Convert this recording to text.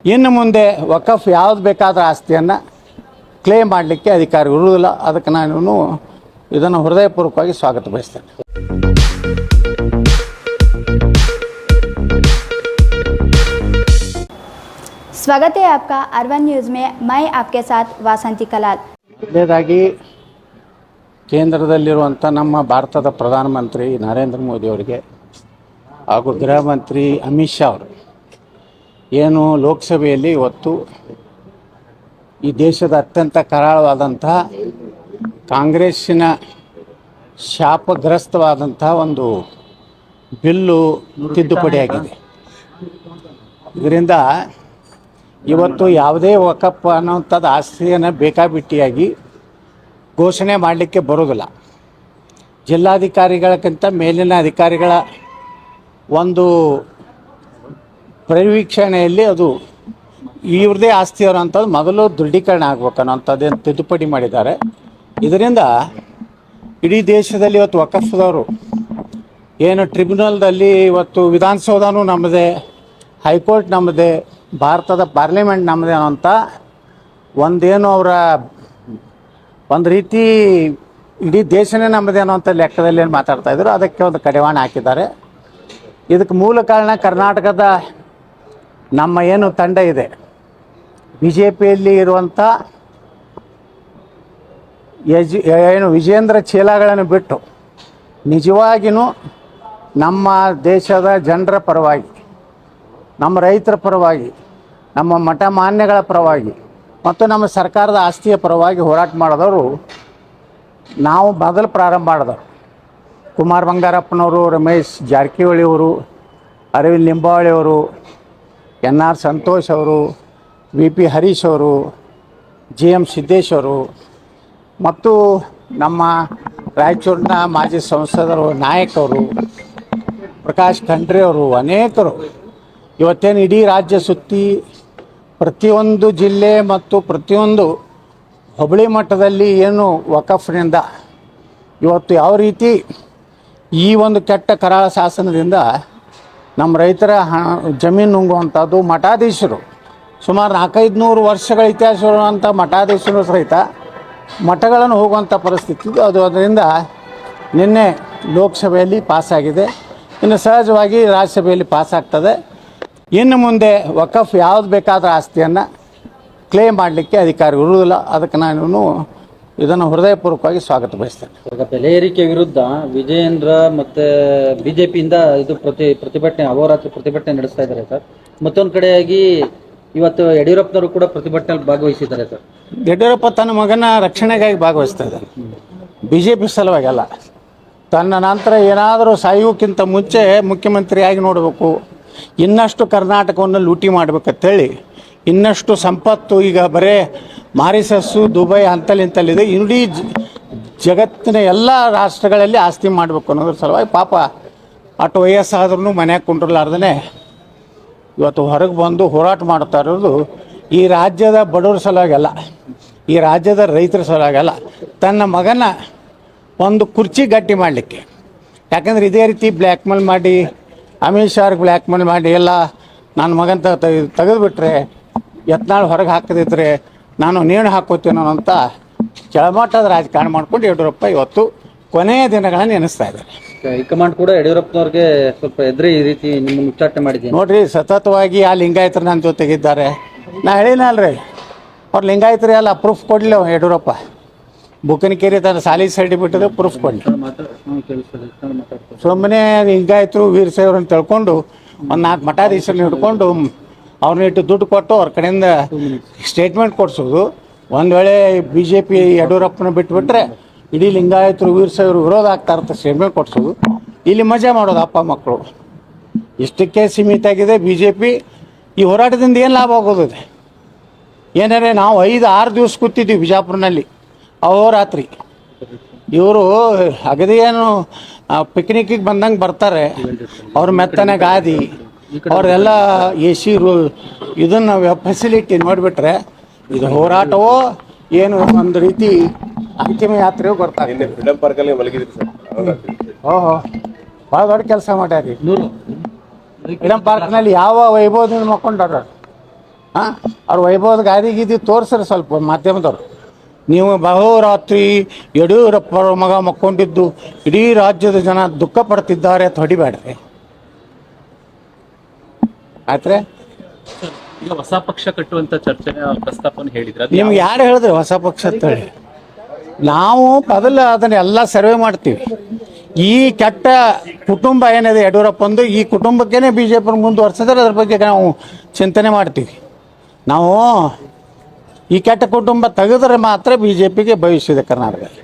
ಇನ್ನು ಮುಂದೆ ವಕಫ್ ಯಾವ್ದು ಬೇಕಾದ ಆಸ್ತಿಯನ್ನು ಕ್ಲೇಮ್ ಮಾಡಲಿಕ್ಕೆ ಅಧಿಕಾರ ಇರುವುದಿಲ್ಲ. ಅದಕ್ಕೆ ನಾನು ಇದನ್ನು ಹೃದಯಪೂರ್ವಕವಾಗಿ ಸ್ವಾಗತ ಬಯಸ್ತೇನೆ. स्वागत है आपका अर्बन न्यूज़ में. मैं आपके साथ वासंती कलाल. ಮೊದಲನೇದಾಗಿ ಕೇಂದ್ರದಲ್ಲಿರುವಂಥ ನಮ್ಮ ಭಾರತದ ಪ್ರಧಾನಮಂತ್ರಿ ನರೇಂದ್ರ ಮೋದಿ ಅವರಿಗೆ ಹಾಗೂ ಗೃಹ ಮಂತ್ರಿ ಅಮಿತ್ ಶಾ ಅವರು ಏನು ಲೋಕಸಭೆಯಲ್ಲಿ ಇವತ್ತು ಈ ದೇಶದ ಅತ್ಯಂತ ಕರಾಳವಾದಂತಹ ಕಾಂಗ್ರೆಸ್ಸಿನ ಶಾಪಗ್ರಸ್ತವಾದಂಥ ಒಂದು ಬಿಲ್ಲು ತಿದ್ದುಪಡಿಯಾಗಿದೆ. ಇದರಿಂದ ಇವತ್ತು ಯಾವುದೇ ವಕಫ್ ಅನ್ನೋಂಥದ್ದು ಆಸ್ತಿಯನ್ನು ಬೇಕಾಬಿಟ್ಟಿಯಾಗಿ ಘೋಷಣೆ ಮಾಡಲಿಕ್ಕೆ ಬರೋದಿಲ್ಲ. ಜಿಲ್ಲಾಧಿಕಾರಿಗಳಕ್ಕಿಂತ ಮೇಲಿನ ಅಧಿಕಾರಿಗಳ ಒಂದು ಪರಿವೀಕ್ಷಣೆಯಲ್ಲಿ ಅದು ಇವ್ರದೇ ಆಸ್ತಿಯವರು ಅಂಥದ್ದು ಮೊದಲು ದೃಢೀಕರಣ ಆಗ್ಬೇಕು ಅನ್ನೋಂಥದ್ದೇನು ತಿದ್ದುಪಡಿ ಮಾಡಿದ್ದಾರೆ. ಇದರಿಂದ ಇಡೀ ದೇಶದಲ್ಲಿ ಇವತ್ತು ವಕಫ್ದವರು ಏನು ಟ್ರಿಬ್ಯುನಲ್ದಲ್ಲಿ ಇವತ್ತು ವಿಧಾನಸೌಧನೂ ನಮ್ಮದೇ, ಹೈಕೋರ್ಟ್ ನಮ್ಮದೇ, ಭಾರತದ ಪಾರ್ಲಿಮೆಂಟ್ ನಮ್ಮದೇ ಅನ್ನೋಂಥ ಒಂದೇನು ಅವರ ಒಂದು ರೀತಿ ಇಡೀ ದೇಶನೇ ನಮ್ಮದೇ ಅನ್ನೋಂಥ ಲೆಕ್ಕದಲ್ಲಿ ಏನು ಮಾತಾಡ್ತಾ ಇದ್ರು, ಅದಕ್ಕೆ ಒಂದು ಕಡಿವಾಣ ಹಾಕಿದ್ದಾರೆ. ಇದಕ್ಕೆ ಮೂಲ ಕಾರಣ ಕರ್ನಾಟಕದ ನಮ್ಮ ಏನು ತಂಡ ಇದೆ, ಬಿ ಜೆ ಪಿಯಲ್ಲಿ ಇರುವಂಥ ಏನು ವಿಜೇಂದ್ರ ಚೇಲಾಗಳನ್ನು ಬಿಟ್ಟು ನಿಜವಾಗಿಯೂ ನಮ್ಮ ದೇಶದ ಜನರ ಪರವಾಗಿ, ನಮ್ಮ ರೈತರ ಪರವಾಗಿ, ನಮ್ಮ ಮಠ ಮಾನ್ಯಗಳ ಪರವಾಗಿ ಮತ್ತು ನಮ್ಮ ಸರ್ಕಾರದ ಆಸ್ತಿಯ ಪರವಾಗಿ ಹೋರಾಟ ಮಾಡಿದವರು ನಾವು ಮೊದಲು ಪ್ರಾರಂಭ ಮಾಡಿದವರು. ಕುಮಾರ್ ಬಂಗಾರಪ್ಪನವರು, ರಮೇಶ್ ಜಾರಕಿಹೊಳಿ ಅವರು, ಅರವಿಂದ್ ಲಿಂಬಾವಳಿ ಅವರು, ಎನ್ ಆರ್ ಸಂತೋಷ್ ಅವರು, ವಿ ಪಿ ಹರೀಶ್ ಅವರು, ಜಿ ಎಮ್ ಸಿದ್ದೇಶ್ ಅವರು ಮತ್ತು ನಮ್ಮ ರಾಯಚೂರಿನ ಮಾಜಿ ಸಂಸದರು ನಾಯಕ್ ಅವರು, ಪ್ರಕಾಶ್ ಖಂಡ್ರೆ ಅವರು, ಅನೇಕರು ಇವತ್ತೇನು ಇಡೀ ರಾಜ್ಯ ಸುತ್ತಿ ಪ್ರತಿಯೊಂದು ಜಿಲ್ಲೆ ಮತ್ತು ಪ್ರತಿಯೊಂದು ಹೋಬಳಿ ಮಟ್ಟದಲ್ಲಿ ಏನು ವಕಫ್ನಿಂದ ಇವತ್ತು ಯಾವ ರೀತಿ ಈ ಒಂದು ಕೆಟ್ಟ ಕರಾಳ ಶಾಸನದಿಂದ ನಮ್ಮ ರೈತರ ಜಮೀನು ನುಂಗುವಂಥದ್ದು, ಮಠಾಧೀಶರು ಸುಮಾರು 400-500 ವರ್ಷಗಳ ಇತಿಹಾಸ ಇರುವಂಥ ಮಠಾಧೀಶರು ಸಹಿತ ಮಠಗಳನ್ನು ಹೋಗುವಂಥ ಪರಿಸ್ಥಿತಿ ಇದು. ಅದರಿಂದ ನಿನ್ನೆ ಲೋಕಸಭೆಯಲ್ಲಿ ಪಾಸಾಗಿದೆ, ಇನ್ನು ಸಹಜವಾಗಿ ರಾಜ್ಯಸಭೆಯಲ್ಲಿ ಪಾಸಾಗ್ತದೆ. ಇನ್ನು ಮುಂದೆ ವಕಫ್ ಯಾವ್ದು ಬೇಕಾದ ಆಸ್ತಿಯನ್ನು ಕ್ಲೇಮ್ ಮಾಡಲಿಕ್ಕೆ ಅಧಿಕಾರ ಇರುವುದಿಲ್ಲ. ಅದಕ್ಕೆ ನಾನು ಇದನ್ನು ಹೃದಯಪೂರ್ವಕವಾಗಿ ಸ್ವಾಗತ ಬಯಸ್ತೇನೆ. ಬೆಲೆ ಏರಿಕೆ ವಿರುದ್ಧ ವಿಜಯೇಂದ್ರ ಮತ್ತು ಬಿಜೆಪಿಯಿಂದ ಇದು ಪ್ರತಿಭಟನೆ ಅಹೋರಾತ್ರಿ ಪ್ರತಿಭಟನೆ ನಡೆಸ್ತಾ ಇದ್ದಾರೆ ಸರ್. ಮತ್ತೊಂದು ಕಡೆಯಾಗಿ ಇವತ್ತು ಯಡಿಯೂರಪ್ಪನವರು ಕೂಡ ಪ್ರತಿಭಟನೆಯಲ್ಲಿ ಭಾಗವಹಿಸಿದ್ದಾರೆ ಸರ್. ಯಡಿಯೂರಪ್ಪ ತನ್ನ ಮಗನ ರಕ್ಷಣೆಗಾಗಿ ಭಾಗವಹಿಸ್ತಾ ಇದ್ದಾನೆ, ಬಿ ಜೆ ಪಿ ಸಲುವಾಗಿ ಅಲ್ಲ. ತನ್ನ ನಂತರ ಏನಾದರೂ ಸಾಯುವುಕ್ಕಿಂತ ಮುಂಚೆ ಮುಖ್ಯಮಂತ್ರಿಯಾಗಿ ನೋಡಬೇಕು, ಇನ್ನಷ್ಟು ಕರ್ನಾಟಕವನ್ನು ಲೂಟಿ ಮಾಡಬೇಕಂತೇಳಿ, ಇನ್ನಷ್ಟು ಸಂಪತ್ತು ಈಗ ಬರೇ ಮಾರಿಸಸ್ಸು, ದುಬೈ ಅಂತಲ್ಲಿಂತಲ್ಲಿದೆ, ಇಡೀ ಜಗತ್ತಿನ ಎಲ್ಲ ರಾಷ್ಟ್ರಗಳಲ್ಲಿ ಆಸ್ತಿ ಮಾಡಬೇಕು ಅನ್ನೋದ್ರ ಸಲುವಾಗಿ ಪಾಪ ಅಷ್ಟು ವಯಸ್ಸಾದ್ರೂ ಮನ್ಯಾಗ ಕುಂಡ್ರಲಾರ್ದೇ ಇವತ್ತು ಹೊರಗೆ ಬಂದು ಹೋರಾಟ ಮಾಡ್ತಾ ಇರೋದು ಈ ರಾಜ್ಯದ ಬಡವರ ಸಲುವಾಗಲ್ಲ, ಈ ರಾಜ್ಯದ ರೈತರ ಸಲುವಾಗಲ್ಲ, ತನ್ನ ಮಗನ ಒಂದು ಕುರ್ಚಿ ಗಟ್ಟಿ ಮಾಡಲಿಕ್ಕೆ. ಯಾಕಂದರೆ ಇದೇ ರೀತಿ ಬ್ಲ್ಯಾಕ್ ಮೇಲ್ ಮಾಡಿ, ಅಮಿತ್ ಶಾರ್ಗೆ ಬ್ಲ್ಯಾಕ್ ಮೇಲ್ ಮಾಡಿ ಎಲ್ಲ ನನ್ನ ಮಗನ ತೆಗೆದುಬಿಟ್ರೆ, ಯತ್ನಾಳ್ ಹೊರಗೆ ಹಾಕದಿದ್ರೆ ನಾನು ನೇಣು ಹಾಕೋತೀನೋ ಅಂತ ಕೆಳಮಟ್ಟದ ರಾಜಕಾರಣ ಮಾಡ್ಕೊಂಡು ಯಡಿಯೂರಪ್ಪ ಇವತ್ತು ಕೊನೆಯ ದಿನಗಳನ್ನು ಎನಿಸ್ತಾ ಇದ್ದಾರೆ. ಹೈಕಮಾಂಡ್ ಕೂಡ ಯಡಿಯೂರಪ್ಪನವ್ರಿಗೆ ಸ್ವಲ್ಪ ಎದುರು ಈ ರೀತಿ ನಿಮ್ಮನ್ನು ಉಚ್ಚಾಟನೆ ಮಾಡಿದ್ದೀನಿ ನೋಡ್ರಿ. ಸತತವಾಗಿ ಆ ಲಿಂಗಾಯತರು ನನ್ನ ಜೊತೆಗಿದ್ದಾರೆ. ನಾ ಹೇಳಿನಲ್ರಿ, ಅವ್ರು ಲಿಂಗಾಯತರು ಎಲ್ಲ ಪ್ರೂಫ್ ಕೊಡಲಿ ಯಡಿಯೂರಪ್ಪ. ಬುಕ್ಕನಕೇರಿ ತನ್ನ ಸಾಲಿ ಸರ್ಟಿಫಿಕೇಟ್ ಪ್ರೂಫ್ ಕೊಡಲಿ. ಸುಮ್ಮನೆ ಲಿಂಗಾಯತರು ವೀರಶೈವರನ್ನು ತಿಳ್ಕೊಂಡು ಒಂದು 4 ಮಠಾಧೀಶರನ್ನ ಹಿಡ್ಕೊಂಡು ಅವ್ರನ್ನ ಇಟ್ಟು ದುಡ್ಡು ಕೊಟ್ಟು ಅವ್ರ ಕಡೆಯಿಂದ ಸ್ಟೇಟ್ಮೆಂಟ್ ಕೊಡಿಸೋದು. ಒಂದು ವೇಳೆ ಬಿ ಜೆ ಪಿ ಯಡಿಯೂರಪ್ಪನ ಬಿಟ್ಟುಬಿಟ್ರೆ ಇಡೀ ಲಿಂಗಾಯತರು ವೀರಶೈವರು ವಿರೋಧ ಆಗ್ತಾ ಇರ್ತಾರೆ, ಸ್ಟೇಟ್ಮೆಂಟ್ ಕೊಡಿಸೋದು. ಇಲ್ಲಿ ಮಜಾ ಮಾಡೋದು ಅಪ್ಪ ಮಕ್ಕಳು. ಇಷ್ಟಕ್ಕೆ ಸೀಮಿತ ಆಗಿದೆ ಬಿ ಜೆ ಪಿ. ಈ ಹೋರಾಟದಿಂದ ಏನು ಲಾಭ ಆಗೋದಿದೆ? ಏನಾರೆ ನಾವು 5-6 ದಿವಸ ಕೂತಿದ್ವಿ ಬಿಜಾಪುರನಲ್ಲಿ ಅಹೋರಾತ್ರಿ. ಇವರು ಅಗದಿ ಏನು ಪಿಕ್ನಿಕ್ಕಿಗೆ ಬಂದಂಗೆ ಬರ್ತಾರೆ, ಅವ್ರ ಮೆತ್ತನೆ ಗಾದಿ, ಅವರೆಲ್ಲ ಎ ಸಿ ಇದನ್ನು ಫೆಸಿಲಿಟಿ ನೋಡಿಬಿಟ್ರೆ ಇದು ಹೋರಾಟವೋ ಏನು ಒಂದು ರೀತಿ ಅಂತಿಮ ಯಾತ್ರೆಯೂ ಗೊತ್ತಾಗಿದೆ. ಓಹೋ, ಭಾಳ ದೊಡ್ಡ ಕೆಲಸ ಮಾಡ್ಯಾರಿ. ಫ್ರೀಡಮ್ ಪಾರ್ಕ್ನಲ್ಲಿ ಯಾವ ವೈಭವದಿಂದ ಮಕ್ಕೊಂಡಾರ ಹಾಂ ಅವ್ರ ವೈಭವದ ಗಾದಿ ಗೀದಿ ತೋರಿಸ್ರಿ ಸ್ವಲ್ಪ ಮಾಧ್ಯಮದವ್ರು. ನೀವು ಬಹುರಾತ್ರಿ ಯಡಿಯೂರಪ್ಪರ ಮಗ ಮಕ್ಕೊಂಡಿದ್ದು ಇಡೀ ರಾಜ್ಯದ ಜನ ದುಃಖ ಪಡ್ತಿದ್ದಾರೆ ಅಂತ ಹೊಡಿಬೇಡ್ರಿ ಆಯ್ತ್ರೆ. ಈಗ ಹೊಸ ಪಕ್ಷ ಕಟ್ಟುವಂತ ಚರ್ಚೆ ಪ್ರಸ್ತಾಪವನ್ನು ಹೇಳಿದ್ರೆ ನಿಮ್ಗೆ ಯಾರು ಹೇಳಿದ್ರೆ ಹೊಸ ಪಕ್ಷ ಅಂತ ಹೇಳಿ? ನಾವು ಮೊದಲು ಅದನ್ನ ಎಲ್ಲ ಸರ್ವೆ ಮಾಡ್ತೀವಿ. ಈ ಕೆಟ್ಟ ಕುಟುಂಬ ಏನಿದೆ ಯಡಿಯೂರಪ್ಪಂದು, ಈ ಕುಟುಂಬಕ್ಕೇನೆ ಬಿ ಜೆ ಪಿ ಮುಂದುವರ್ಸಿದ್ರೆ ಅದ್ರ ಬಗ್ಗೆ ನಾವು ಚಿಂತನೆ ಮಾಡ್ತೀವಿ. ನಾವು ಈ ಕೆಟ್ಟ ಕುಟುಂಬ ತೆಗೆದ್ರೆ ಮಾತ್ರ ಬಿ ಜೆ ಪಿಗೆ ಭವಿಷ್ಯ ಇದೆ ಕರ್ನಾಟಕದಲ್ಲಿ.